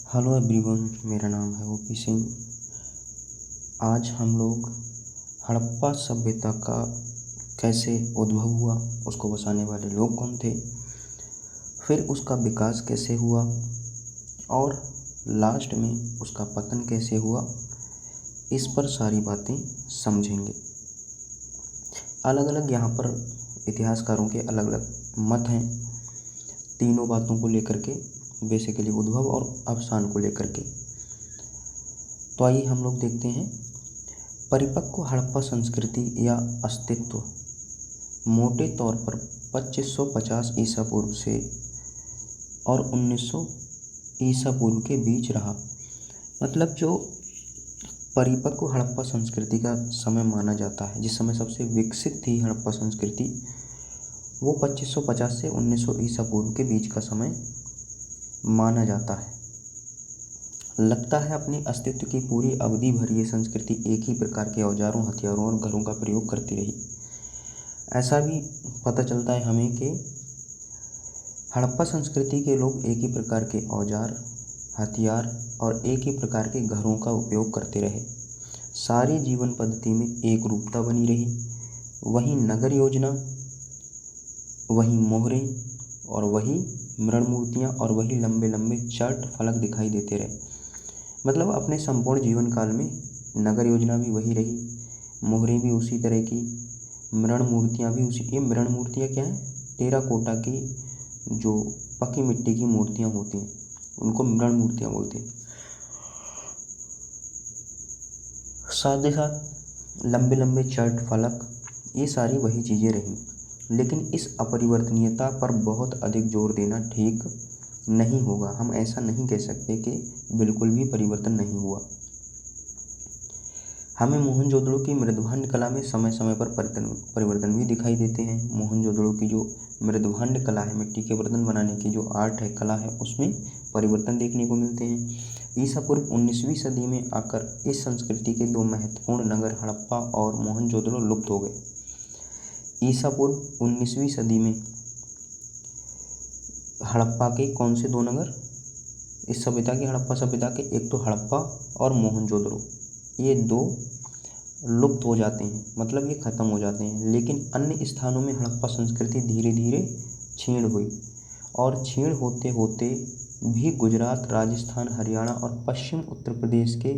Hello everyone, मेरा नाम है ओपी सिंह। आज हम लोग हड़प्पा सभ्यता का कैसे उद्भव हुआ, उसको बसाने वाले लोग कौन थे, फिर उसका विकास कैसे हुआ और लास्ट में उसका पतन कैसे हुआ, इस पर सारी बातें समझेंगे। अलग अलग यहाँ पर इतिहासकारों के अलग अलग मत हैं तीनों बातों को लेकर के, बेसिकली उद्भव और अवसान को लेकर के। तो आइए हम लोग देखते हैं। परिपक्व हड़प्पा संस्कृति या अस्तित्व मोटे तौर पर 2550 ईसा पूर्व से और 1900 ईसा पूर्व के बीच रहा। मतलब जो परिपक्व हड़प्पा संस्कृति का समय माना जाता है, जिस समय सबसे विकसित थी हड़प्पा संस्कृति, वो 2550 से 1900 ईसा पूर्व के बीच का समय माना जाता है। लगता है अपने अस्तित्व की पूरी अवधि भर ये संस्कृति एक ही प्रकार के औजारों, हथियारों और घरों का प्रयोग करती रही। ऐसा भी पता चलता है हमें कि हड़प्पा संस्कृति के लोग एक ही प्रकार के औजार, हथियार और एक ही प्रकार के घरों का उपयोग करते रहे। सारी जीवन पद्धति में एक रूपता बनी रही। वही नगर योजना, वही मोहरें और वही मृण मूर्तियाँ और वही लंबे लंबे चार्ट फलक दिखाई देते रहे। मतलब अपने संपूर्ण जीवन काल में नगर योजना भी वही रही, मोहरें भी उसी तरह की, मृण मूर्तियाँ भी उसी। ये मृण मूर्तियाँ क्या हैं? टेराकोटा की जो पकी मिट्टी की मूर्तियाँ होती हैं उनको मृण मूर्तियाँ बोलते हैं। साथ ही साथ लंबे लंबे चार्ट फलक, ये सारी वही चीज़ें रहीं। लेकिन इस अपरिवर्तनीयता पर बहुत अधिक जोर देना ठीक नहीं होगा। हम ऐसा नहीं कह सकते कि बिल्कुल भी परिवर्तन नहीं हुआ। हमें मोहनजोदड़ो की मृदुभांड कला में समय समय पर परिवर्तन भी दिखाई देते हैं। मोहनजोदड़ो की जो मृदुभांड कला है, मिट्टी के बर्तन बनाने की जो आर्ट है, कला है, उसमें परिवर्तन देखने को मिलते हैं। ईसा पूर्व 19वीं सदी में आकर इस संस्कृति के दो महत्वपूर्ण नगर हड़प्पा और मोहनजोदड़ो लुप्त हो गए। ईसा पूर्व 19वीं सदी में हड़प्पा के कौन से दो नगर इस सभ्यता के, हड़प्पा सभ्यता के, एक तो हड़प्पा और मोहनजोदड़ो, ये दो लुप्त हो जाते हैं, मतलब ये ख़त्म हो जाते हैं। लेकिन अन्य स्थानों में हड़प्पा संस्कृति धीरे धीरे क्षीण हुई और क्षीण होते होते भी गुजरात, राजस्थान, हरियाणा और पश्चिम उत्तर प्रदेश के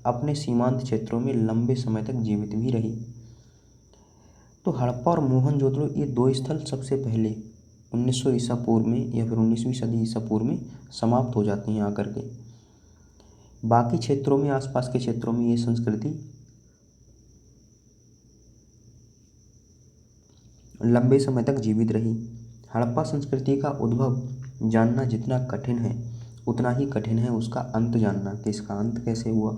अपने सीमांत क्षेत्रों में लंबे समय तक जीवित भी रही। तो हड़प्पा और मोहनजोदड़ो ये दो स्थल सबसे पहले 1900 ईसा पूर्व में या फिर 19वीं सदी ईसा पूर्व में समाप्त हो जाती हैं आकर के। बाकी क्षेत्रों में, आसपास के क्षेत्रों में ये संस्कृति लंबे समय तक जीवित रही। हड़प्पा संस्कृति का उद्भव जानना जितना कठिन है, उतना ही कठिन है उसका अंत जानना, कि इसका अंत कैसे हुआ।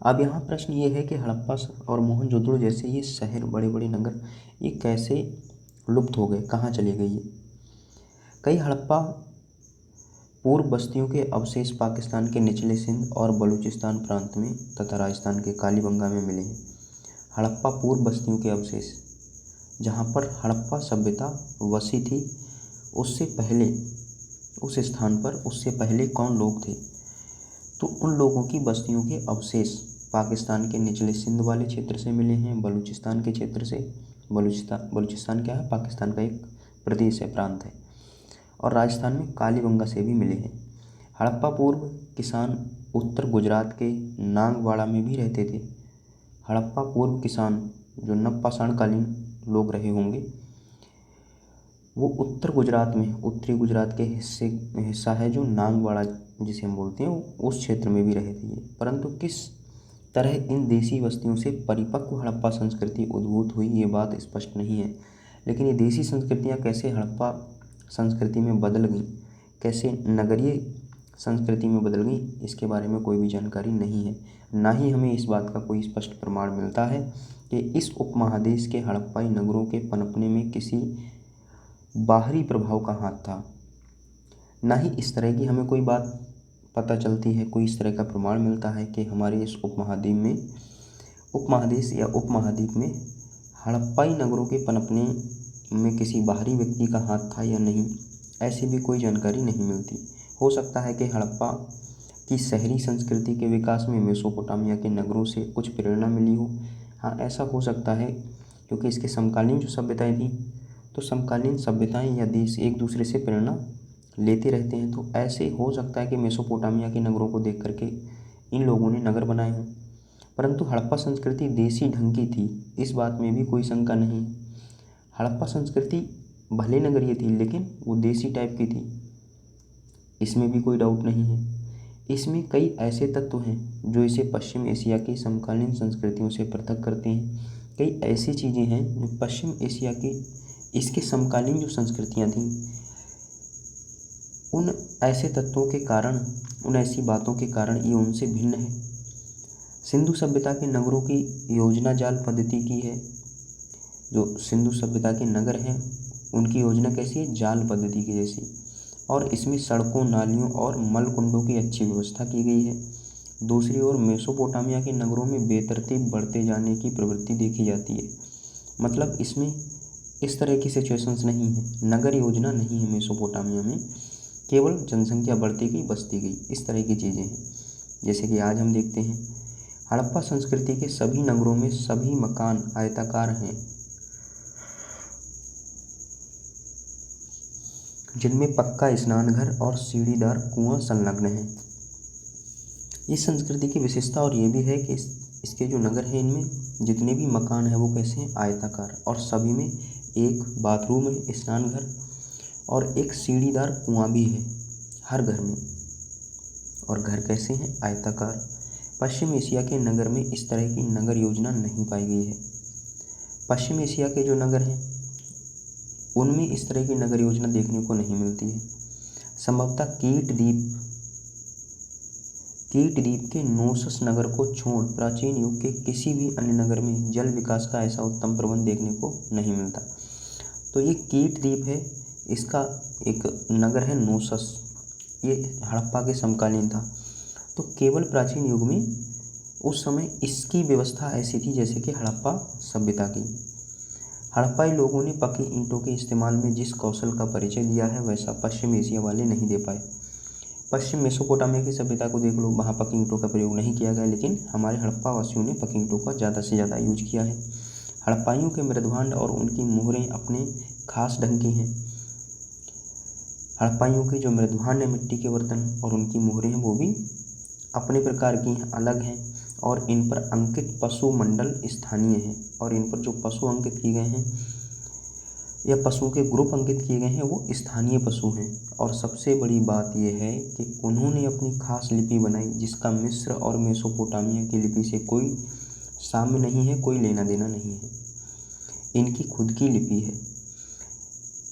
अब यहाँ प्रश्न ये है कि हड़प्पा और मोहनजोदड़ो जैसे ये शहर, बड़े बड़े नगर, ये कैसे लुप्त हो गए, कहाँ चले गए ये। कई हड़प्पा पूर्व बस्तियों के अवशेष पाकिस्तान के निचले सिंध और बलूचिस्तान प्रांत में तथा राजस्थान के कालीबंगा में मिले हैं। हड़प्पा पूर्व बस्तियों के अवशेष, जहाँ पर हड़प्पा सभ्यता वसी थी, उससे पहले उस स्थान पर उससे पहले कौन लोग थे, तो उन लोगों की बस्तियों के अवशेष पाकिस्तान के निचले सिंध वाले क्षेत्र से मिले हैं, बलूचिस्तान के क्षेत्र से। बलूचिस्तान क्या है? पाकिस्तान का एक प्रदेश है, प्रांत है। और राजस्थान में कालीबंगा से भी मिले हैं। हड़प्पा पूर्व किसान उत्तर गुजरात के नागवाड़ा में भी रहते थे। हड़प्पा पूर्व किसान जो नवपाषाणकालीन लोग रहे होंगे, वो उत्तर गुजरात में, उत्तरी गुजरात के हिस्सा है जो नागवाड़ा जिसे हम बोलते हैं, उस क्षेत्र में भी रहे थे। परंतु किस तरह इन देसी बस्तियों से परिपक्व हड़प्पा संस्कृति उद्भूत हुई, ये बात स्पष्ट नहीं है। लेकिन ये देसी संस्कृतियाँ कैसे हड़प्पा संस्कृति में बदल गई, कैसे नगरीय संस्कृति में बदल गई, इसके बारे में कोई भी जानकारी नहीं है। ना ही हमें इस बात का कोई स्पष्ट प्रमाण मिलता है कि इस उपमहादेश के हड़प्पाई नगरों के पनपने में किसी बाहरी प्रभाव का हाथ था। ना ही इस तरह की हमें कोई बात पता चलती है, कोई इस तरह का प्रमाण मिलता है कि हमारे इस उपमहादेश या उपमहाद्वीप में हड़प्पाई नगरों के पनपने में किसी बाहरी व्यक्ति का हाथ था या नहीं, ऐसी भी कोई जानकारी नहीं मिलती। हो सकता है कि हड़प्पा की शहरी संस्कृति के विकास में मेसोपोटामिया के नगरों से कुछ प्रेरणा मिली हो। हाँ, ऐसा हो सकता है, क्योंकि इसके समकालीन जो सभ्यताएं थी, तो समकालीन सभ्यताएं या देश एक दूसरे से प्रेरणा लेते रहते हैं। तो ऐसे हो सकता है कि मेसोपोटामिया के नगरों को देख करके इन लोगों ने नगर बनाए हों। परंतु हड़प्पा संस्कृति देसी ढंग की थी, इस बात में भी कोई शंका नहीं है। हड़प्पा संस्कृति भले नगरीय थी, लेकिन वो देसी टाइप की थी, इसमें भी कोई डाउट नहीं है। इसमें कई ऐसे तत्व हैं जो इसे पश्चिम एशिया की समकालीन संस्कृतियों से पृथक करते हैं। कई ऐसी चीज़ें हैं जो पश्चिम एशिया की इसके समकालीन जो संस्कृतियाँ थीं, उन ऐसे तत्वों के कारण, उन ऐसी बातों के कारण ये उनसे भिन्न है। सिंधु सभ्यता के नगरों की योजना जाल पद्धति की है। जो सिंधु सभ्यता के नगर हैं उनकी योजना कैसी है? जाल पद्धति की जैसी। और इसमें सड़कों, नालियों और मलकुंडों की अच्छी व्यवस्था की गई है। दूसरी ओर मेसोपोटामिया के नगरों में बेतरतीब बढ़ते जाने की प्रवृत्ति देखी जाती है। मतलब इसमें इस तरह की सिचुएशंस नहीं है, नगर योजना नहीं है मेसोपोटामिया में, केवल जनसंख्या बढ़ती गई, बसती गई, इस तरह की चीज़ें हैं। जैसे कि आज हम देखते हैं हड़प्पा संस्कृति के सभी नगरों में सभी मकान आयताकार हैं, जिनमें पक्का स्नानघर और सीढ़ीदार कुआं संलग्न है। इस संस्कृति की विशेषता और ये भी है कि इसके जो नगर हैं, इनमें जितने भी मकान हैं वो कैसे हैं? आयताकार, और सभी में एक बाथरूम है, स्नानघर और एक सीढ़ीदार कुआं भी है हर घर में। और घर कैसे हैं? आयताकार। पश्चिम एशिया के नगर में इस तरह की नगर योजना नहीं पाई गई है। पश्चिम एशिया के जो नगर हैं उनमें इस तरह की नगर योजना देखने को नहीं मिलती है। संभवतः कीट द्वीप के नोसस नगर को छोड़ प्राचीन युग के किसी भी अन्य नगर में जल विकास का ऐसा उत्तम प्रबंध देखने को नहीं मिलता। तो ये कीट द्वीप है, इसका एक नगर है नोसस, ये हड़प्पा के समकालीन था। तो केवल प्राचीन युग में उस समय इसकी व्यवस्था ऐसी थी जैसे कि हड़प्पा सभ्यता की। हड़प्पाई लोगों ने पकी ईंटों के इस्तेमाल में जिस कौशल का परिचय दिया है वैसा पश्चिम एशिया वाले नहीं दे पाए। पश्चिम मेसोपोटामिया की सभ्यता को देख लो, वहाँ पकी ईंटों का प्रयोग नहीं किया गया, लेकिन हमारे हड़प्पा वासियों ने पकी ईंटों का ज़्यादा से ज़्यादा यूज किया है। हड़प्पाइयों के मृदभांड और उनकी मोहरें अपने खास ढंग की हैं। हड़प्पाइयों की जो मृदभांड है, मिट्टी के बर्तन और उनकी मोहरें हैं, वो भी अपने प्रकार की हैं, अलग हैं। और इन पर अंकित पशु मंडल स्थानीय है, और इन पर जो पशु अंकित किए गए हैं या पशुओं के ग्रुप अंकित किए गए हैं वो स्थानीय पशु हैं। और सबसे बड़ी बात यह है कि उन्होंने अपनी खास लिपि बनाई जिसका मिस्र और मेसोपोटामिया की लिपि से कोई साम्य नहीं है, कोई लेना देना नहीं है। इनकी खुद की लिपि है,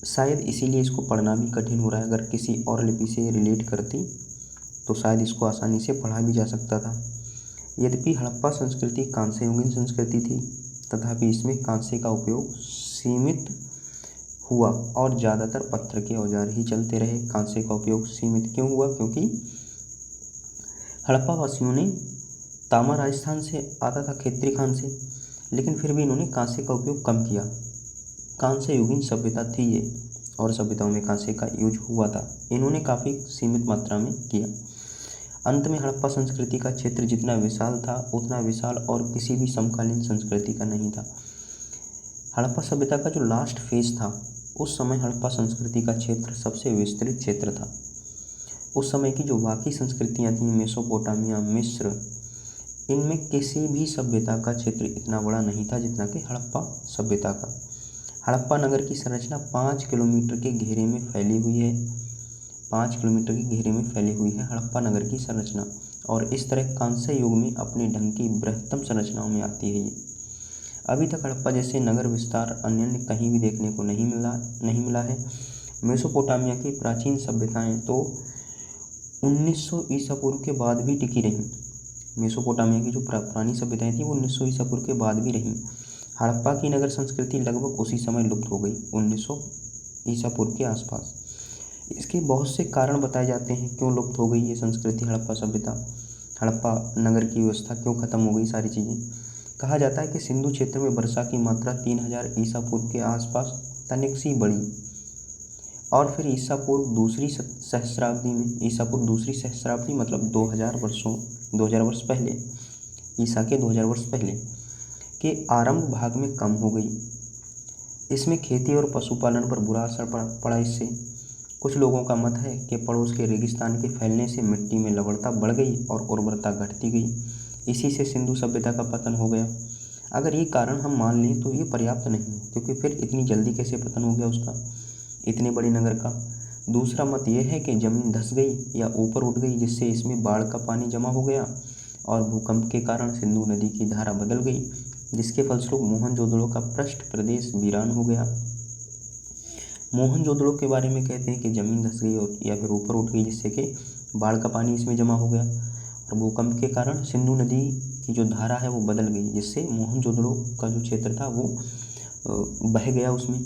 शायद इसीलिए इसको पढ़ना भी कठिन हो रहा है। अगर किसी और लिपि से रिलेट करती तो शायद इसको आसानी से पढ़ा भी जा सकता था। यद्यपि हड़प्पा संस्कृति कांस्य युगीन संस्कृति थी, तथापि इसमें कांस्य का उपयोग सीमित हुआ और ज़्यादातर पत्थर के औजार ही चलते रहे। कांसे का उपयोग सीमित क्यों हुआ? क्योंकि हड़प्पा वासियों ने, तामा राजस्थान से आता था, खेत्री खान से, लेकिन फिर भी इन्होंने कांसे का उपयोग कम किया। कांस्य युगीन सभ्यता थी ये, और सभ्यताओं में कांसे का यूज हुआ था, इन्होंने काफ़ी सीमित मात्रा में किया। अंत में हड़प्पा संस्कृति का क्षेत्र जितना विशाल था उतना विशाल और किसी भी समकालीन संस्कृति का नहीं था। हड़प्पा सभ्यता का जो लास्ट फेज था, उस समय हड़प्पा संस्कृति का क्षेत्र सबसे विस्तृत क्षेत्र था। उस समय की जो बाकी संस्कृतियां थीं, मेसोपोटामिया, मिस्र, इनमें किसी भी सभ्यता का क्षेत्र इतना बड़ा नहीं था जितना कि हड़प्पा सभ्यता का। हड़प्पा नगर की संरचना 5 किलोमीटर के घेरे में फैली हुई है। 5 किलोमीटर के घेरे में फैली हुई है हड़प्पा नगर की संरचना, और इस तरह कांस्य युग में अपने ढंग की बृहत्तम संरचनाओं में आती है ये। अभी तक हड़प्पा जैसे नगर विस्तार अन्य कहीं भी देखने को नहीं मिला है। मेसोपोटामिया की प्राचीन सभ्यताएं तो 1900 ईसा पूर्व के बाद भी टिकी रहीं। मेसोपोटामिया की जो पुरानी सभ्यताएं थी वो 1900 ईसा पूर्व के बाद भी रहीं। हड़प्पा की नगर संस्कृति लगभग उसी समय लुप्त हो गई, 1900 ईसा पूर्व के आसपास। इसके बहुत से कारण बताए जाते हैं क्यों लुप्त हो गई ये संस्कृति, हड़प्पा सभ्यता, हड़प्पा नगर की व्यवस्था क्यों खत्म हो गई, सारी चीज़ें। कहा जाता है कि सिंधु क्षेत्र में वर्षा की मात्रा 3000 ईसा पूर्व के आसपास तनिक सी बढ़ी, और फिर ईसा पूर्व दूसरी सहस्राब्दी में, ईसा पूर्व दूसरी सहस्राब्दी मतलब 2000 वर्ष पहले, ईसा के 2000 वर्ष पहले के आरंभ भाग में कम हो गई। इसमें खेती और पशुपालन पर बुरा असर पड़ा। इससे कुछ लोगों का मत है कि पड़ोस के रेगिस्तान के फैलने से मिट्टी में लवणता बढ़ गई और उर्वरता घटती गई, इसी से सिंधु सभ्यता का पतन हो गया। अगर ये कारण हम मान लें तो ये पर्याप्त नहीं है, क्योंकि फिर इतनी जल्दी कैसे पतन हो गया उसका, इतने बड़े नगर का। दूसरा मत यह है कि ज़मीन धंस गई या ऊपर उठ गई, जिससे इसमें बाढ़ का पानी जमा हो गया और भूकंप के कारण सिंधु नदी की धारा बदल गई, जिसके फलस्वरूप मोहनजोदड़ो का पृष्ठ प्रदेश वीरान हो गया। मोहनजोदड़ो के बारे में कहते हैं कि ज़मीन धंस गई और या फिर ऊपर उठ गई, जिससे कि बाढ़ का पानी इसमें जमा हो गया और भूकंप के कारण सिंधु नदी की जो धारा है वो बदल गई, जिससे मोहनजोदड़ो का जो क्षेत्र था वो बह गया उसमें।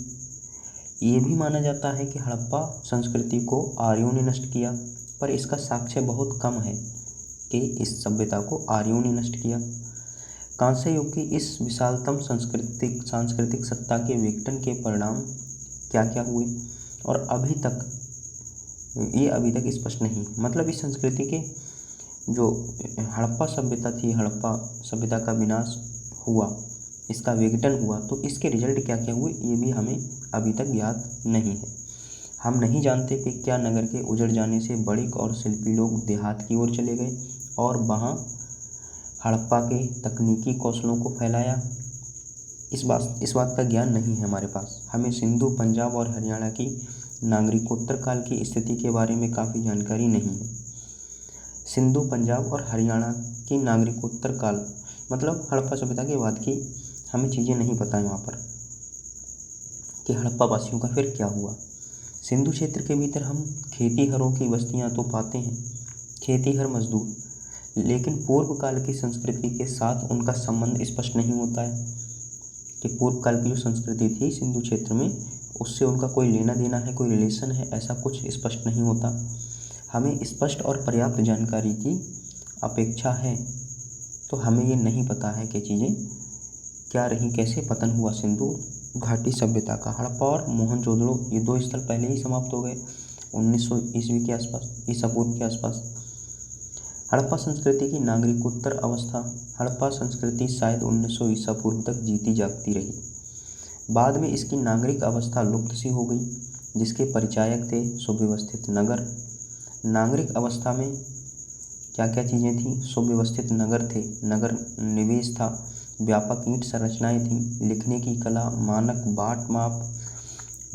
ये भी माना जाता है कि हड़प्पा संस्कृति को आर्यों ने नष्ट किया, पर इसका साक्ष्य बहुत कम है कि इस सभ्यता को आर्यों ने नष्ट किया। कांस्य युग की इस विशालतम सांस्कृतिक सत्ता के विघटन के परिणाम क्या क्या हुए और अभी तक स्पष्ट नहीं। मतलब इस संस्कृति के जो हड़प्पा सभ्यता थी, हड़प्पा सभ्यता का विनाश हुआ, इसका विघटन हुआ, तो इसके रिजल्ट क्या क्या हुए ये भी हमें अभी तक ज्ञात नहीं है। हम नहीं जानते कि क्या नगर के उजड़ जाने से बणिक और शिल्पी लोग देहात की ओर चले गए और वहाँ हड़प्पा के तकनीकी कौशलों को फैलाया। इस बात का ज्ञान नहीं है हमारे पास। हमें सिंधु, पंजाब और हरियाणा की नागरिकोत्तर काल की स्थिति के बारे में काफ़ी जानकारी नहीं है। सिंधु, पंजाब और हरियाणा की नागरिकोत्तर काल मतलब हड़प्पा सभ्यता के बाद की हमें चीज़ें नहीं पता है वहाँ पर कि हड़प्पा वासियों का फिर क्या हुआ। सिंधु क्षेत्र के भीतर हम खेतीहरों की बस्तियाँ तो पाते हैं, खेतीहर मजदूर, लेकिन पूर्व काल की संस्कृति के साथ उनका संबंध स्पष्ट नहीं होता है कि पूर्व काल की जो संस्कृति थी सिंधु क्षेत्र में उससे उनका कोई लेना देना है, कोई रिलेशन है, ऐसा कुछ स्पष्ट नहीं होता। हमें स्पष्ट और पर्याप्त जानकारी की अपेक्षा है, तो हमें ये नहीं पता है कि चीज़ें क्या रही, कैसे पतन हुआ सिंधु घाटी सभ्यता का। हड़प्पा और मोहनजोदड़ो ये दो स्थल पहले ही समाप्त हो गए 1900 ईस्वी के आसपास, ईसा पूर्व के आसपास। हड़प्पा संस्कृति की नागरिकोत्तर अवस्था। हड़प्पा संस्कृति शायद 1900 ईसा पूर्व तक जीती जागती रही। बाद में इसकी नागरिक अवस्था लुप्त सी हो गई, जिसके परिचायक थे सुव्यवस्थित नगर। नागरिक अवस्था में क्या क्या चीज़ें थीं? सुव्यवस्थित नगर थे, नगर निवेश था, व्यापक ईंट संरचनाएं थीं, लिखने की कला, मानक बाट माप,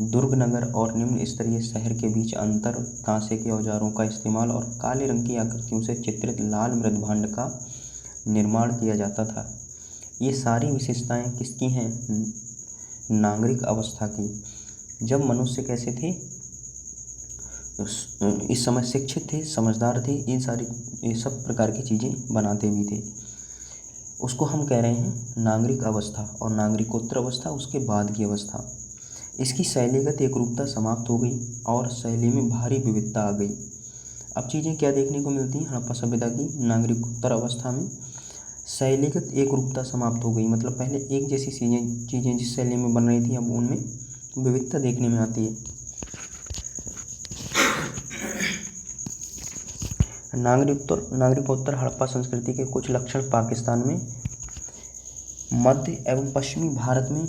दुर्ग नगर और निम्न स्तरीय शहर के बीच अंतर, कांसे के औजारों का इस्तेमाल और काले रंग की आकृतियों से चित्रित लाल मृदभांड का निर्माण किया जाता था। ये सारी विशेषताएं किसकी हैं? नागरिक अवस्था की। जब मनुष्य कैसे थे? इस समय शिक्षित थे, समझदार थे, ये सब प्रकार की चीज़ें बनाते भी थे। उसको हम कह रहे हैं नागरिक अवस्था, और नागरिकोत्तर अवस्था उसके बाद की अवस्था। इसकी शैलीगत एकरूपता समाप्त हो गई और शैली में भारी विविधता आ गई। अब चीज़ें क्या देखने को मिलती हैं हड़प्पा सभ्यता की नागरिकोत्तर अवस्था में? शैलीगत एकरूपता समाप्त हो गई, मतलब पहले एक जैसी चीज़ें जिस शैली में बन रही थी अब उनमें विविधता देखने में आती है। नागरिकोत्तर हड़प्पा संस्कृति के कुछ लक्षण पाकिस्तान में, मध्य एवं पश्चिमी भारत में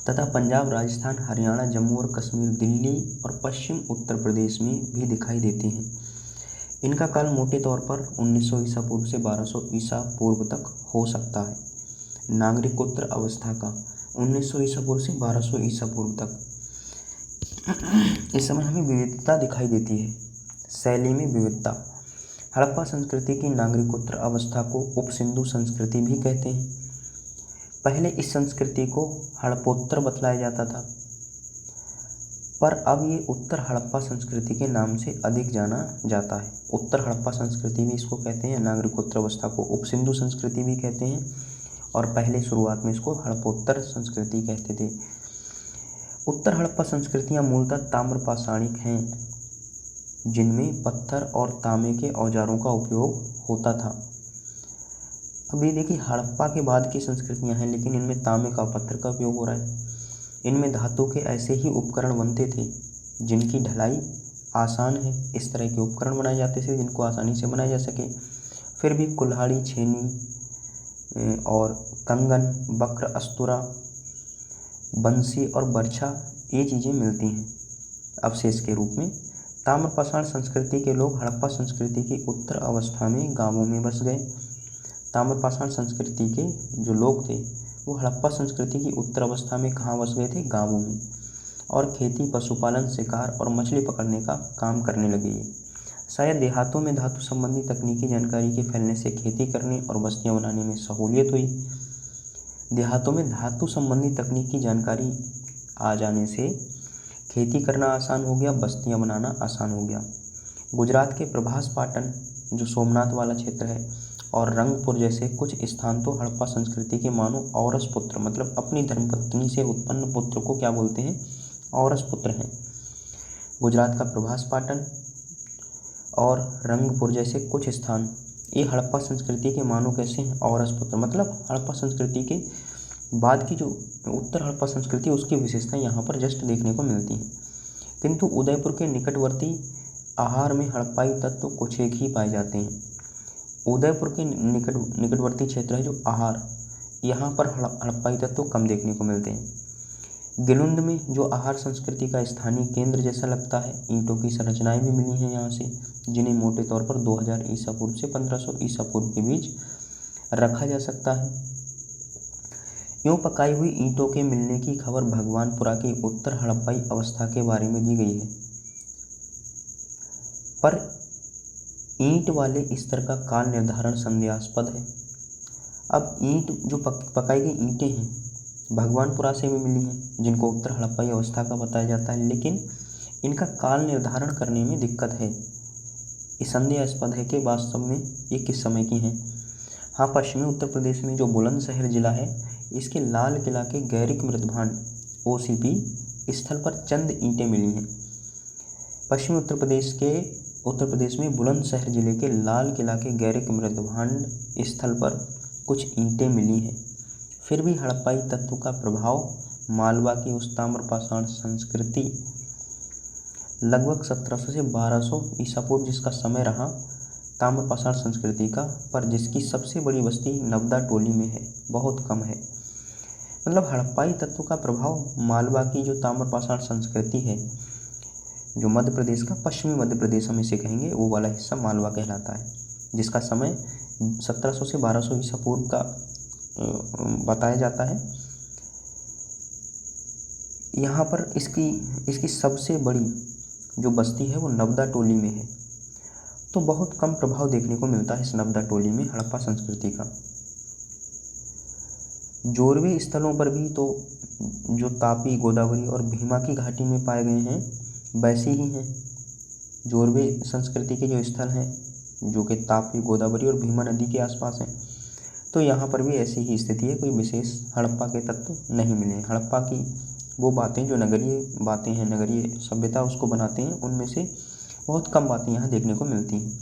तथा पंजाब, राजस्थान, हरियाणा, जम्मू और कश्मीर, दिल्ली और पश्चिम उत्तर प्रदेश में भी दिखाई देते हैं। इनका काल मोटे तौर पर 1900 ईसा पूर्व से 1200 ईसा पूर्व तक हो सकता है। नागरिकोत्तर अवस्था का 1900 ईसा पूर्व से 1200 ईसा पूर्व तक, इस समय हमें विविधता दिखाई देती है, शैली में विविधता। हड़प्पा संस्कृति की नागरिकोत्तर अवस्था को उपसिंधु संस्कृति भी कहते हैं। पहले इस संस्कृति को हड़प्पोत्तर बतलाया जाता था, पर अब ये उत्तर हड़प्पा संस्कृति के नाम से अधिक जाना जाता है। उत्तर हड़प्पा संस्कृति भी इसको कहते हैं, नागरिकोत्तर अवस्था को उपसिंधु संस्कृति भी कहते हैं, और पहले शुरुआत में इसको हड़प्पोत्तर संस्कृति कहते थे। उत्तर हड़प्पा संस्कृतियाँ मूलतः ताम्रपाषाणिक हैं, जिनमें पत्थर और तांबे के औजारों का उपयोग होता था। अभी देखिए हड़प्पा के बाद की संस्कृतियां हैं, लेकिन इनमें तांबे का, पत्थर का उपयोग हो रहा है। इनमें धातु के ऐसे ही उपकरण बनते थे जिनकी ढलाई आसान है। इस तरह के उपकरण बनाए जाते थे जिनको आसानी से बनाया जा सके। फिर भी कुल्हाड़ी, छेनी और कंगन, वक्र, अस्तुरा, बंसी और बर्छा ये चीज़ें मिलती हैं अवशेष के रूप में। ताम्रपाषाण संस्कृति के लोग हड़प्पा संस्कृति की उत्तर अवस्था में गांवों में बस गए। ताम्रपाषाण संस्कृति के जो लोग थे वो हड़प्पा संस्कृति की उत्तर अवस्था में कहाँ बस गए थे? गांवों में। और खेती, पशुपालन, शिकार और मछली पकड़ने का काम करने लगे। शायद देहातों में धातु संबंधी तकनीकी जानकारी के फैलने से खेती करने और बस्तियां बनाने में सहूलियत हुई। देहातों में धातु संबंधी तकनीकी जानकारी आ जाने से खेती करना आसान हो गया, बस्तियां बनाना आसान हो गया। गुजरात के प्रभास पाटन जो सोमनाथ वाला क्षेत्र है और रंगपुर जैसे कुछ स्थान तो हड़प्पा संस्कृति के मानो औरस पुत्र, मतलब अपनी धर्मपत्नी से उत्पन्न पुत्र को क्या बोलते हैं? औरस पुत्र हैं। गुजरात का प्रभास पाटन और रंगपुर जैसे कुछ स्थान ये हड़प्पा संस्कृति के मानो कैसे हैं? औरस पुत्र, मतलब हड़प्पा संस्कृति के बाद की जो उत्तर हड़प्पा संस्कृति उसकी विशेषताएं यहाँ पर जस्ट देखने को मिलती हैं। किंतु उदयपुर के निकटवर्ती आहार में हड़प्पाई तत्व कुछ एक ही पाए जाते हैं। उदयपुर के निकटवर्ती क्षेत्र है जो आहार, यहाँ पर हड़प्पाई तत्व कम देखने को मिलते हैं। गिलुंद में जो आहार संस्कृति का स्थानीय केंद्र जैसा लगता है, ईंटों की संरचनाएं भी मिली हैं यहाँ से, जिन्हें मोटे तौर पर 2000 ईसा पूर्व से 1500 ईसा पूर्व के बीच रखा जा सकता है। यूँ पकाई हुई ईंटों के मिलने की खबर भगवानपुरा की उत्तर हड़प्पाई अवस्था के बारे में दी गई है, पर ईंट वाले स्तर का काल निर्धारण संदेहास्पद है। अब ईंट जो पकाई गई ईंटें हैं भगवानपुरा से भी मिली हैं, जिनको उत्तर हड़प्पाई अवस्था का बताया जाता है, लेकिन इनका काल निर्धारण करने में दिक्कत है। ये संदेहास्पद है कि वास्तव में ये किस समय की हैं। हाँ, पश्चिमी उत्तर प्रदेश में जो बुलंदशहर जिला है इसके लाल किला के गैरिक मृदभांड OCP स्थल पर चंद ईंटें मिली हैं। पश्चिमी उत्तर प्रदेश में बुलंदशहर जिले के लाल किला के गैरिक मृदभांड स्थल पर कुछ ईंटें मिली हैं। फिर भी हड़प्पाई तत्व का प्रभाव मालवा की उस ताम्रपाषाण संस्कृति लगभग 1700 से 1200 ईसा पूर्व जिसका समय रहा ताम्रपाषाण संस्कृति का, पर जिसकी सबसे बड़ी बस्ती नवदा टोली में है, बहुत कम है। मतलब हड़प्पाई तत्व का प्रभाव मालवा की जो ताम्रपाषाण संस्कृति है, जो मध्य प्रदेश का पश्चिमी मध्य प्रदेश हम इसे कहेंगे, वो वाला हिस्सा मालवा कहलाता है, जिसका समय 1700 से 1200 ईसा पूर्व का बताया जाता है। यहाँ पर इसकी सबसे बड़ी जो बस्ती है वो नवदा टोली में है, तो बहुत कम प्रभाव देखने को मिलता है इस नवदा टोली में हड़प्पा संस्कृति का। जोरवे स्थलों पर भी तो जो तापी, गोदावरी और भीमा की घाटी में पाए गए हैं वैसे ही हैं। जोरवे संस्कृति के जो स्थल हैं जो कि तापी, गोदावरी और भीमा नदी के आसपास हैं, तो यहाँ पर भी ऐसी ही स्थिति है, कोई विशेष हड़प्पा के तत्व नहीं मिले। हड़प्पा की वो बातें जो नगरीय बातें हैं, नगरीय सभ्यता उसको बनाते हैं, उनमें से बहुत कम बातें यहाँ देखने को मिलती हैं।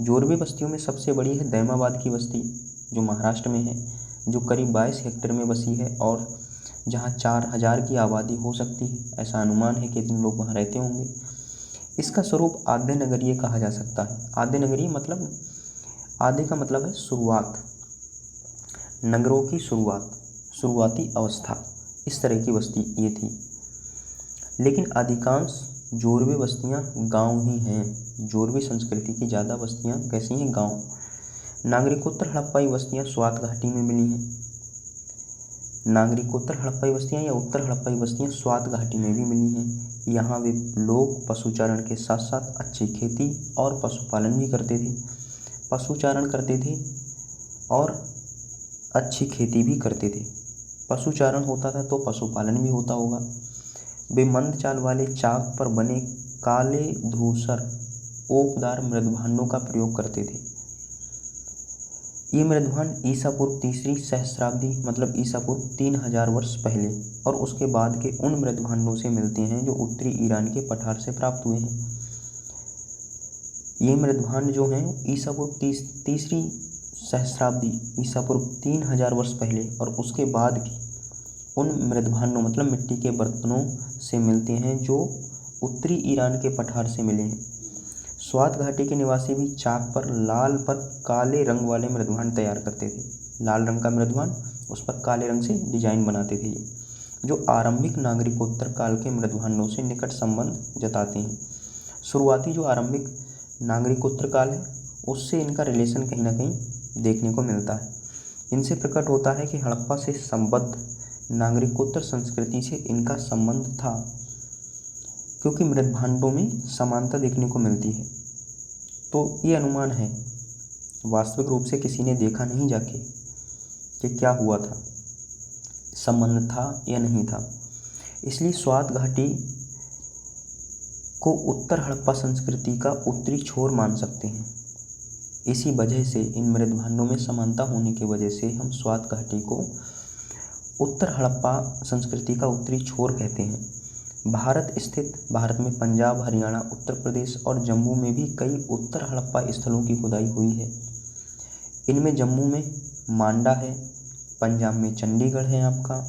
जोरवे बस्तियों में सबसे बड़ी है दैमाबाद की बस्ती जो महाराष्ट्र में है, जो करीब 22 हेक्टेयर में बसी है और जहाँ 4000 की आबादी हो सकती है, ऐसा अनुमान है कि इतने लोग वहाँ रहते होंगे। इसका स्वरूप आद्य नगरीय कहा जा सकता है। आद्य नगरीय मतलब, आद्य का मतलब है शुरुआत, नगरों की शुरुआत, शुरुआती अवस्था, इस तरह की बस्ती ये थी। लेकिन अधिकांश जोरवे बस्तियां गांव ही हैं। जोरवे संस्कृति की ज़्यादा बस्तियां कैसी हैं? गांव। नागरिकोत्तर हड़प्पाई बस्तियां स्वात घाटी में मिली हैं। नागरिकोत्तर हड़प्पाई बस्तियां या उत्तर हड़प्पाई बस्तियां स्वात घाटी में भी मिली हैं। यहाँ वे लोग पशुचारण के साथ साथ अच्छी खेती और पशुपालन भी करते थे। पशुचारण करते थे और अच्छी खेती भी करते थे। पशुचारण होता था तो पशुपालन भी होता होगा। वे मंद चाल वाले चाक पर बने काले धूसर ओपदार मृदभांडों का प्रयोग करते थे। ये मृदभांड ईसा पूर्व तीसरी सहस्राब्दी मतलब ईसा पूर्व 3000 वर्ष पहले और उसके बाद के उन मृदभांडों से मिलते हैं जो उत्तरी ईरान के पठार से प्राप्त हुए हैं। ये मृदभांड जो हैं ईसा पूर्व तीसरी सहस्राब्दी ईसा पूर्व 3000 वर्ष पहले और उसके बाद की उन मृदभांडों मतलब मिट्टी के बर्तनों से मिलते हैं जो उत्तरी ईरान के पठार से मिले हैं। स्वात घाटी के निवासी भी चाक पर लाल पर काले रंग वाले मृदभांड तैयार करते थे। लाल रंग का मृदभांड, उस पर काले रंग से डिजाइन बनाते थे ये, जो आरंभिक नागरिकोत्तर काल के मृदभांडों से निकट संबंध जताते हैं। शुरुआती जो आरंभिक नागरिकोत्तर काल है उससे इनका रिलेशन कहीं ना कहीं देखने को मिलता है। इनसे प्रकट होता है कि हड़प्पा से संबद्ध नागरिकोत्तर संस्कृति से इनका संबंध था, क्योंकि मृदभांडों में समानता देखने को मिलती है। तो ये अनुमान है, वास्तविक रूप से किसी ने देखा नहीं जाके कि क्या हुआ था, संबंध था या नहीं था। इसलिए स्वात घाटी को उत्तर हड़प्पा संस्कृति का उत्तरी छोर मान सकते हैं। इसी वजह से इन मृदभांडों में समानता होने की वजह से हम स्वात घाटी को उत्तर हड़प्पा संस्कृति का उत्तरी छोर कहते हैं। भारत में पंजाब, हरियाणा, उत्तर प्रदेश और जम्मू में भी कई उत्तर हड़प्पा स्थलों की खुदाई हुई है। इनमें जम्मू में मांडा है, पंजाब में चंडीगढ़ है आपका,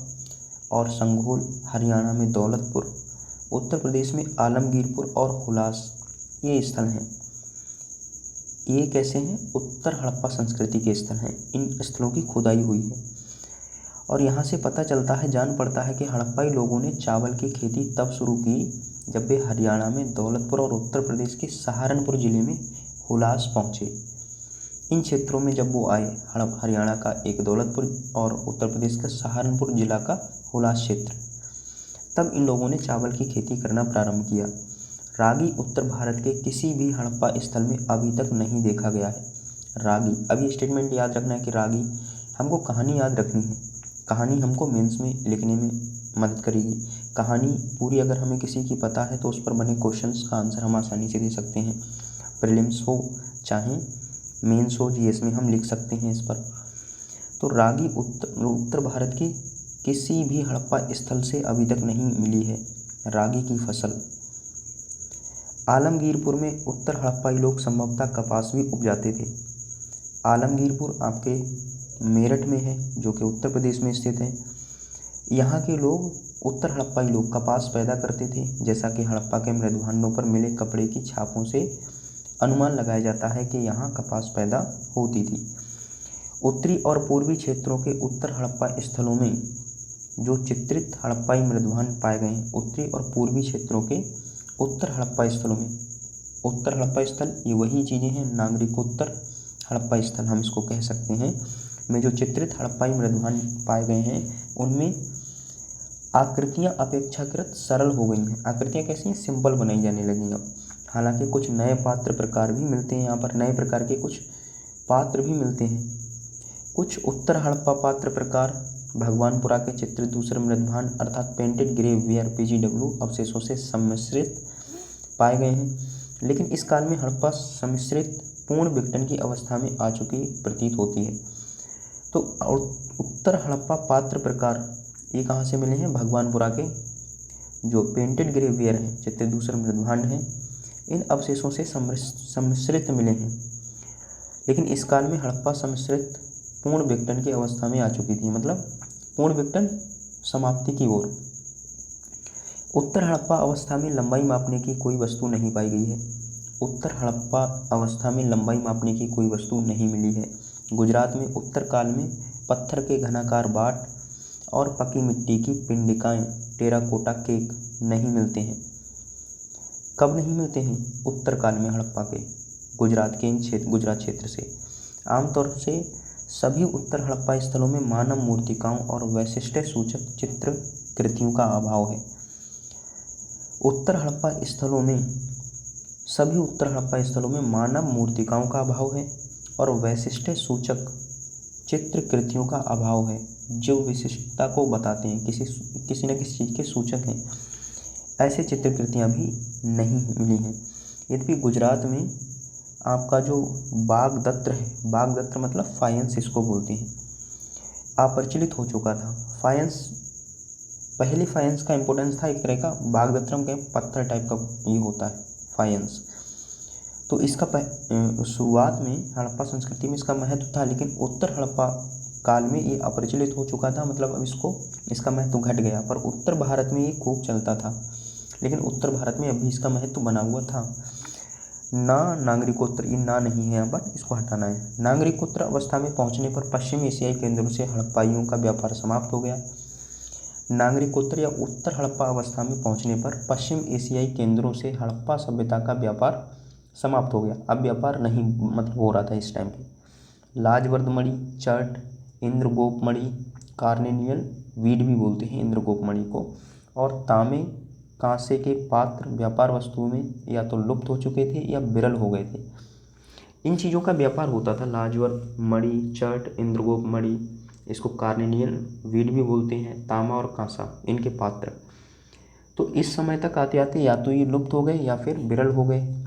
और संघोल, हरियाणा में दौलतपुर, उत्तर प्रदेश में आलमगीरपुर और हुलास, ये स्थल हैं। ये कैसे हैं? उत्तर हड़प्पा संस्कृति के स्थल हैं। इन स्थलों की खुदाई हुई है और यहाँ से पता चलता है, जान पड़ता है कि हड़प्पाई लोगों ने चावल की खेती तब शुरू की जब वे हरियाणा में दौलतपुर और उत्तर प्रदेश के सहारनपुर जिले में हुलास पहुँचे। इन क्षेत्रों में जब वो आए, हरियाणा का एक दौलतपुर और उत्तर प्रदेश का सहारनपुर जिला का हुलास क्षेत्र, तब इन लोगों ने चावल की खेती करना प्रारंभ किया। रागी उत्तर भारत के किसी भी हड़प्पा स्थल में अभी तक नहीं देखा गया है। रागी, अभी स्टेटमेंट याद रखना है कि रागी, हमको कहानी याद रखनी है। कहानी हमको मेंस में लिखने में मदद करेगी। कहानी पूरी अगर हमें किसी की पता है तो उस पर बने क्वेश्चंस का आंसर हम आसानी से दे सकते हैं। प्रीलिम्स हो चाहे मेंस हो, जीएस में हम लिख सकते हैं इस पर। तो रागी उत्तर भारत के किसी भी हड़प्पा स्थल से अभी तक नहीं मिली है रागी की फसल। आलमगीरपुर में उत्तर हड़प्पाई लोग संभवतः कपास भी उपजाते थे। आलमगीरपुर आपके मेरठ में है, जो कि उत्तर प्रदेश में स्थित है। यहाँ के लोग, उत्तर हड़प्पाई लोग, कपास पैदा करते थे, जैसा कि हड़प्पा के मृदभांडों पर मिले कपड़े की छापों से अनुमान लगाया जाता है कि यहाँ कपास पैदा होती थी। उत्तरी और पूर्वी क्षेत्रों के उत्तर हड़प्पा स्थलों में जो चित्रित हड़प्पाई मृदभांड पाए गए हैं, उत्तरी और पूर्वी क्षेत्रों के उत्तर हड़प्पा स्थलों में, उत्तर हड़प्पा स्थल ये वही चीज़ें हैं, नागरिकोत्तर हड़प्पा स्थल हम इसको कह सकते हैं, में जो चित्रित हड़प्पाई मृदभांड पाए गए हैं उनमें आकृतियाँ अपेक्षाकृत सरल हो गई हैं। आकृतियाँ कैसी हैं? सिंपल बनाई जाने लगी अब। हालांकि कुछ नए पात्र प्रकार भी मिलते हैं यहाँ पर, नए प्रकार के कुछ पात्र भी मिलते हैं। कुछ उत्तर हड़प्पा पात्र प्रकार भगवानपुरा के चित्रित दूसरे मृदभांड अर्थात पेंटेड ग्रेववेयर PGW अवशेषों से सम्मिश्रित पाए गए हैं, लेकिन इस काल में हड़प्पा सम्मिश्रित पूर्ण विघटन की अवस्था में आ चुकी प्रतीत होती है। तो उत्तर हड़प्पा पात्र प्रकार ये कहाँ से मिले हैं? भगवानपुरा के जो पेंटेड ग्रेववेयर हैं, चित्रित दूसरे मृदभांड हैं, इन अवशेषों से सम्मिश्रित मिले हैं, लेकिन इस काल में हड़प्पा सम्मिश्रित पूर्ण विघटन की अवस्था में आ चुकी थी, मतलब पूर्ण विघटन समाप्ति की ओर। उत्तर हड़प्पा अवस्था में लंबाई मापने की कोई वस्तु नहीं पाई गई है। उत्तर हड़प्पा अवस्था में लंबाई मापने की कोई वस्तु नहीं मिली है। गुजरात में उत्तर काल में पत्थर के घनाकार बाट और पकी मिट्टी की पिंडिकाएं, टेराकोटा केक नहीं मिलते हैं। कब नहीं मिलते हैं? उत्तर काल में हड़प्पा के गुजरात क्षेत्र से। आमतौर से सभी उत्तर हड़प्पा स्थलों में मानव मूर्तिकाओं और वैशिष्ट्य सूचक चित्र कृतियों का अभाव है। सभी उत्तर हड़प्पा स्थलों में मानव मूर्तिकाओं का अभाव है और वैशिष्ट्य सूचक चित्र कृतियों का अभाव है, जो विशिष्टता को बताते हैं, किसी न किसी चीज़ के सूचक हैं। ऐसे चित्रकृतियाँ भी नहीं मिली हैं। यद्यपि गुजरात में आपका जो बागदत्र है, बागदत्र मतलब फाइंस इसको बोलते हैं, अप्रचलित हो चुका था। फाइंस, पहले फाइंस का इम्पोर्टेंस था एक तरह का, बागदत्रम के पत्थर टाइप का ये होता है फाइंस। तो इसका शुरुआत में हड़प्पा संस्कृति में इसका महत्व था, लेकिन उत्तर हड़प्पा काल में ये अप्रचलित हो चुका था, मतलब अब इसका महत्व घट गया। पर उत्तर भारत में ये खूब चलता था, लेकिन उत्तर भारत में अभी इसका महत्व बना हुआ था। नागरिकोत्तर, ये ना नहीं है यहाँ पर, इसको हटाना है। नागरिकोत्तर अवस्था में पहुँचने पर पश्चिम एशियाई केंद्रों से हड़प्पाइयों का व्यापार समाप्त हो गया। नागरिकोत्तर या उत्तर हड़प्पा अवस्था में पहुँचने पर पश्चिम एशियाई केंद्रों से हड़प्पा सभ्यता का व्यापार समाप्त हो गया। अब व्यापार नहीं मतलब हो रहा था इस टाइम पे। लाजवर्दमणि, चट, इंद्रगोपमणि, कार्नेनियल वीड भी बोलते हैं इंद्रगोपमणि को, और तांबे कांसे के पात्र व्यापार वस्तुओं में या तो लुप्त हो चुके थे या विरल हो गए थे। इन चीज़ों का व्यापार होता था। लाजवर्दमणि, चट, इंद्रगोपमणि, इसको कार्नेनियल वीड भी बोलते हैं, तांबा और कांसा, इनके पात्र। तो इस समय तक आते आते या तो ये लुप्त हो गए या फिर विरल हो गए।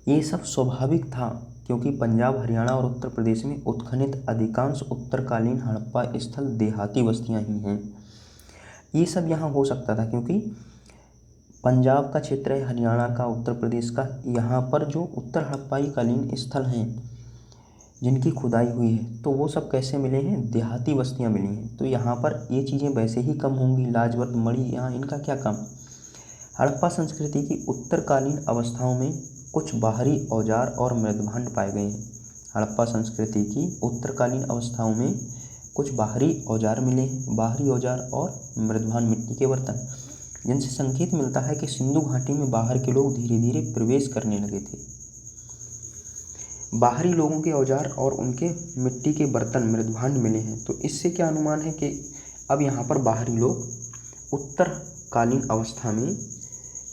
ये सब स्वाभाविक था, क्योंकि पंजाब, हरियाणा और उत्तर प्रदेश में उत्खनित अधिकांश उत्तरकालीन हड़प्पा स्थल देहाती बस्तियां ही हैं। ये सब यहाँ हो सकता था क्योंकि पंजाब का क्षेत्र है, हरियाणा का, उत्तर प्रदेश का, यहाँ पर जो उत्तर हड़प्पाई कालीन स्थल हैं जिनकी खुदाई हुई है, तो वो सब कैसे मिले हैं? देहाती बस्तियाँ मिली हैं। तो यहाँ पर ये चीज़ें वैसे ही कम होंगी। लाजवर्दमणि, यहाँ इनका क्या काम? हड़प्पा संस्कृति की उत्तरकालीन अवस्थाओं में कुछ बाहरी औजार और मृदभांड पाए गए हैं। हड़प्पा संस्कृति की उत्तरकालीन अवस्थाओं में कुछ बाहरी औजार मिले हैं। बाहरी औजार और मृदभांड, मिट्टी के बर्तन, जिनसे संकेत मिलता है कि सिंधु घाटी में बाहर के लोग धीरे धीरे प्रवेश करने लगे थे। बाहरी लोगों के औजार और उनके मिट्टी के बर्तन, मृदभांड मिले हैं। तो इससे क्या अनुमान है कि अब यहाँ पर बाहरी लोग उत्तरकालीन अवस्था में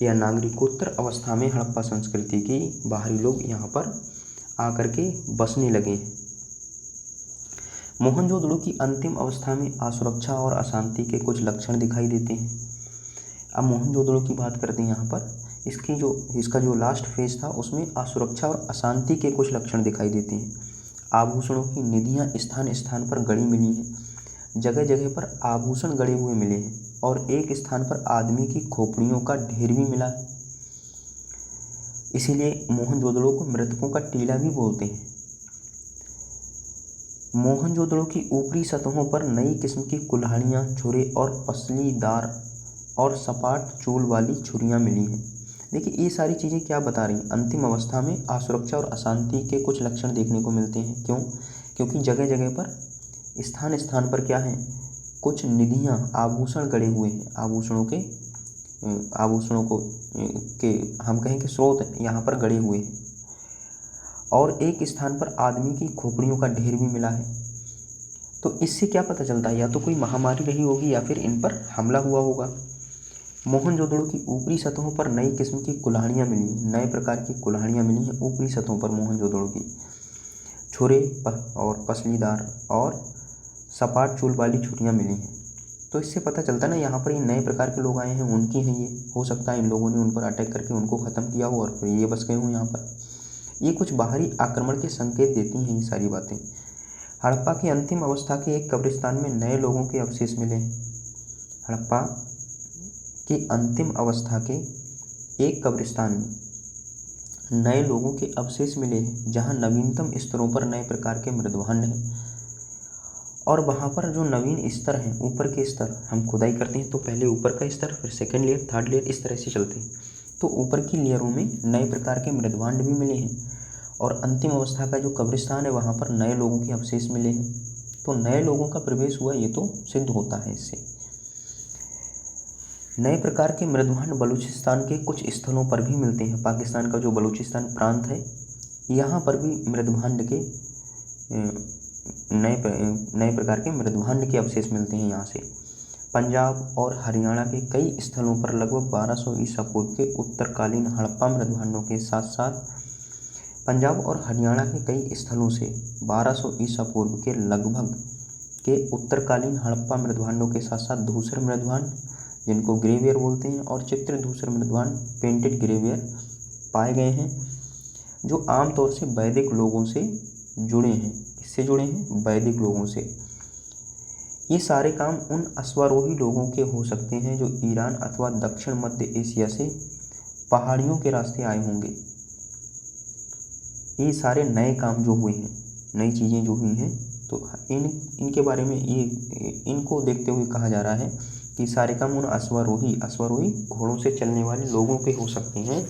या नागरिकोत्तर अवस्था में हड़प्पा संस्कृति की बाहरी लोग यहाँ पर आकर के बसने लगे हैं। मोहनजोदड़ो की अंतिम अवस्था में असुरक्षा और अशांति के कुछ लक्षण दिखाई देते हैं। अब मोहनजोदड़ो की बात करते हैं यहाँ पर। इसका जो लास्ट फेज था उसमें असुरक्षा और अशांति के कुछ लक्षण दिखाई देते हैं। आभूषणों की निधियाँ स्थान स्थान पर गड़ी मिली हैं। जगह जगह पर आभूषण गड़े हुए मिले हैं और एक स्थान पर आदमी की खोपड़ियों का ढेर भी मिला है। इसीलिए मोहनजोदड़ो को मृतकों का टीला भी बोलते हैं। मोहनजोदड़ो की ऊपरी सतहों पर नई किस्म की कुल्हाड़ियाँ, छुरे और पसलीदार और सपाट चूल वाली छुरियाँ मिली हैं। देखिए ये सारी चीज़ें क्या बता रही हैं? अंतिम अवस्था में असुरक्षा और अशांति के कुछ लक्षण देखने को मिलते हैं। क्यों? क्योंकि जगह जगह पर, स्थान स्थान पर क्या है? कुछ निधियाँ, आभूषण गड़े हुए हैं। आभूषणों को के हम कहें कि स्रोत यहाँ पर गड़े हुए हैं। और एक स्थान पर आदमी की खोपड़ियों का ढेर भी मिला है। तो इससे क्या पता चलता है? या तो कोई महामारी रही होगी या फिर इन पर हमला हुआ होगा। मोहनजोदड़ो की ऊपरी सतहों पर नई किस्म की कुल्हाड़ियाँ मिली हैं। नए प्रकार की कुल्हाड़ियाँ मिली हैं ऊपरी सतहों पर मोहनजोदड़ो की। छुरे और पसलीदार और सपाट चूल वाली छुरियाँ मिली हैं। तो इससे पता चलता है ना, यहाँ पर ये नए प्रकार के लोग आए हैं, उनकी हैं ये। हो सकता है इन लोगों ने उन पर अटैक करके उनको ख़त्म किया हो और फिर ये बस गए हों यहाँ पर। ये कुछ बाहरी आक्रमण के संकेत देती हैं ये सारी बातें। हड़प्पा की अंतिम अवस्था के एक कब्रिस्तान में नए लोगों के अवशेष मिले हैं। हड़प्पा की अंतिम अवस्था के एक कब्रिस्तान में नए लोगों के अवशेष मिले हैं, जहाँ नवीनतम स्तरों पर नए प्रकार के मृदभांड हैं। और वहाँ पर जो नवीन स्तर हैं, ऊपर के स्तर, हम खुदाई करते हैं तो पहले ऊपर का स्तर, फिर सेकेंड लेयर, थर्ड लेयर, इस तरह से चलते हैं। तो ऊपर की लेयरों में नए प्रकार के मृदभांड भी मिले हैं। और अंतिम अवस्था का जो कब्रिस्तान है वहाँ पर नए लोगों के अवशेष मिले हैं। तो नए लोगों का प्रवेश हुआ, ये तो सिद्ध होता है इससे। नए प्रकार के मृदभांड बलूचिस्तान के कुछ स्थलों पर भी मिलते हैं। पाकिस्तान का जो बलूचिस्तान प्रांत है, यहाँ पर भी मृदभांड के नए प्रकार के मृदभांड के अवशेष मिलते हैं यहाँ से। पंजाब और हरियाणा के कई स्थलों पर लगभग 1200 ईसा पूर्व के उत्तरकालीन हड़प्पा मृदभांडों के साथ साथ पंजाब और हरियाणा के कई स्थलों से 1200 ईसा पूर्व के लगभग के उत्तरकालीन हड़प्पा मृदभांडों के साथ साथ धूसर मृदभांड, जिनको ग्रेवियर बोलते हैं, और चित्र धूसर मृदभांड, पेंटेड ग्रेवियर पाए गए हैं, जो आमतौर से वैदिक लोगों से जुड़े हैं। किससे जुड़े हैं? वैदिक लोगों से। ये सारे काम उन अश्वारोही लोगों के हो सकते हैं जो ईरान अथवा दक्षिण मध्य एशिया से पहाड़ियों के रास्ते आए होंगे। ये सारे नए काम जो हुए हैं, नई चीज़ें जो हुई हैं, तो तो इनके बारे में इनको देखते हुए कहा जा रहा है कि सारिकामुन अश्वारोही घोड़ों से चलने वाले लोगों के हो सकते हैं,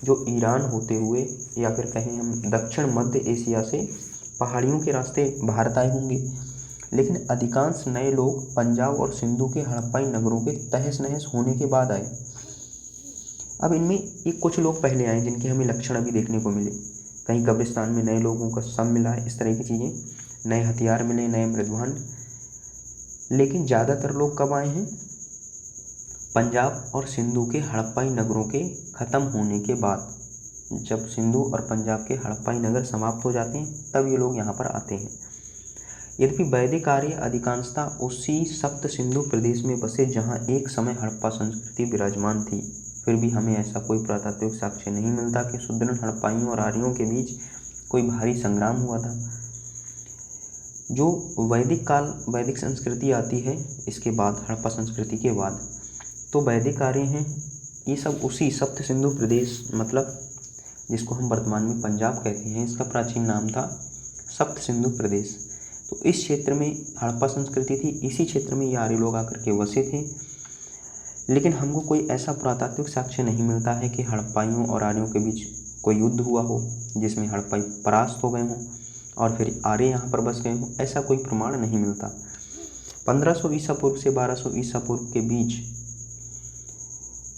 जो ईरान होते हुए या फिर कहें हम दक्षिण मध्य एशिया से पहाड़ियों के रास्ते भारत आए होंगे। लेकिन अधिकांश नए लोग पंजाब और सिंधु के हड़प्पाई नगरों के तहस नहस होने के बाद आए। अब इनमें एक कुछ लोग पहले आए जिनके हमें लक्षण अभी देखने को मिले। कहीं कब्रिस्तान में नए लोगों का शव मिला है, इस तरह की चीज़ें, नए हथियार मिले, नए मृदवान। लेकिन ज़्यादातर लोग कब आए हैं? पंजाब और सिंधु के हड़प्पाई नगरों के ख़त्म होने के बाद। जब सिंधु और पंजाब के हड़प्पाई नगर समाप्त हो जाते हैं तब ये लोग यहाँ पर आते हैं। यद्यपि वैदिक आर्य अधिकांशतः उसी सप्त सिंधु प्रदेश में बसे जहाँ एक समय हड़प्पा संस्कृति विराजमान थी। फिर भी हमें ऐसा कोई पुरातात्विक साक्ष्य नहीं मिलता कि सुदृढ़ हड़प्पाइयों और आर्यों के बीच कोई भारी संग्राम हुआ था। जो वैदिक संस्कृति आती है इसके बाद, हड़प्पा संस्कृति के बाद, तो वैदिक आर्य हैं ये सब उसी सप्त सिंधु प्रदेश, मतलब जिसको हम वर्तमान में पंजाब कहते हैं, इसका प्राचीन नाम था सप्त सिंधु प्रदेश। तो इस क्षेत्र में हड़प्पा संस्कृति थी, इसी क्षेत्र में ये आर्य लोग आकर के बसे थे। लेकिन हमको कोई ऐसा पुरातात्विक साक्ष्य नहीं मिलता है कि हड़प्पाइयों और आर्यों के बीच कोई युद्ध हुआ हो जिसमें हड़प्पाई परास्त हो गए हों और फिर आर्य यहाँ पर बस गए हों। ऐसा कोई प्रमाण नहीं मिलता। 1500 ईसा पूर्व से 1200 ईसा पूर्व के बीच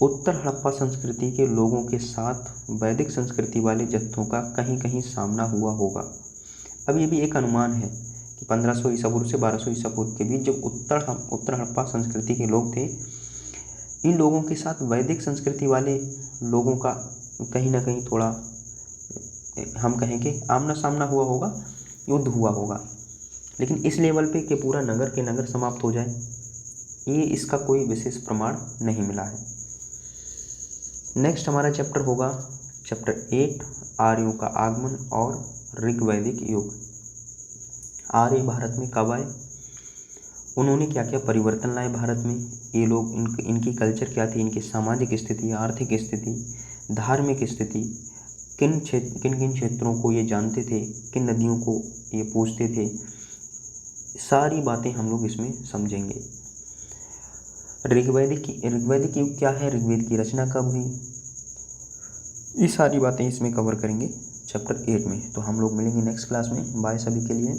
उत्तर हड़प्पा संस्कृति के लोगों के साथ वैदिक संस्कृति वाले जत्थों का कहीं कहीं सामना हुआ होगा। अब ये भी एक अनुमान है कि 1500 ईसा पूर्व से 1200 ईसा पूर्व के बीच जब उत्तर हड़प्पा संस्कृति के लोग थे, इन लोगों के साथ वैदिक संस्कृति वाले लोगों का कहीं ना कहीं थोड़ा, हम कहें कि आमना सामना हुआ होगा, युद्ध हुआ होगा। लेकिन इस लेवल पे कि पूरा नगर के नगर समाप्त हो जाए, ये इसका कोई विशेष प्रमाण नहीं मिला है। नेक्स्ट हमारा चैप्टर होगा चैप्टर 8, आर्यों का आगमन और ऋग्वैदिक युग। आर्य भारत में कब आए, उन्होंने क्या क्या परिवर्तन लाए भारत में, ये लोग इनकी कल्चर क्या थी, इनकी सामाजिक स्थिति, आर्थिक स्थिति, धार्मिक स्थिति, किन किन क्षेत्रों को ये जानते थे, किन नदियों को ये पूजते थे, सारी बातें हम लोग इसमें समझेंगे। ऋग्वैदिक युग क्या है, ऋग्वेद की रचना कब हुई, ये सारी बातें इसमें कवर करेंगे चैप्टर 8 में। तो हम लोग मिलेंगे नेक्स्ट क्लास में। बाय सभी के लिए।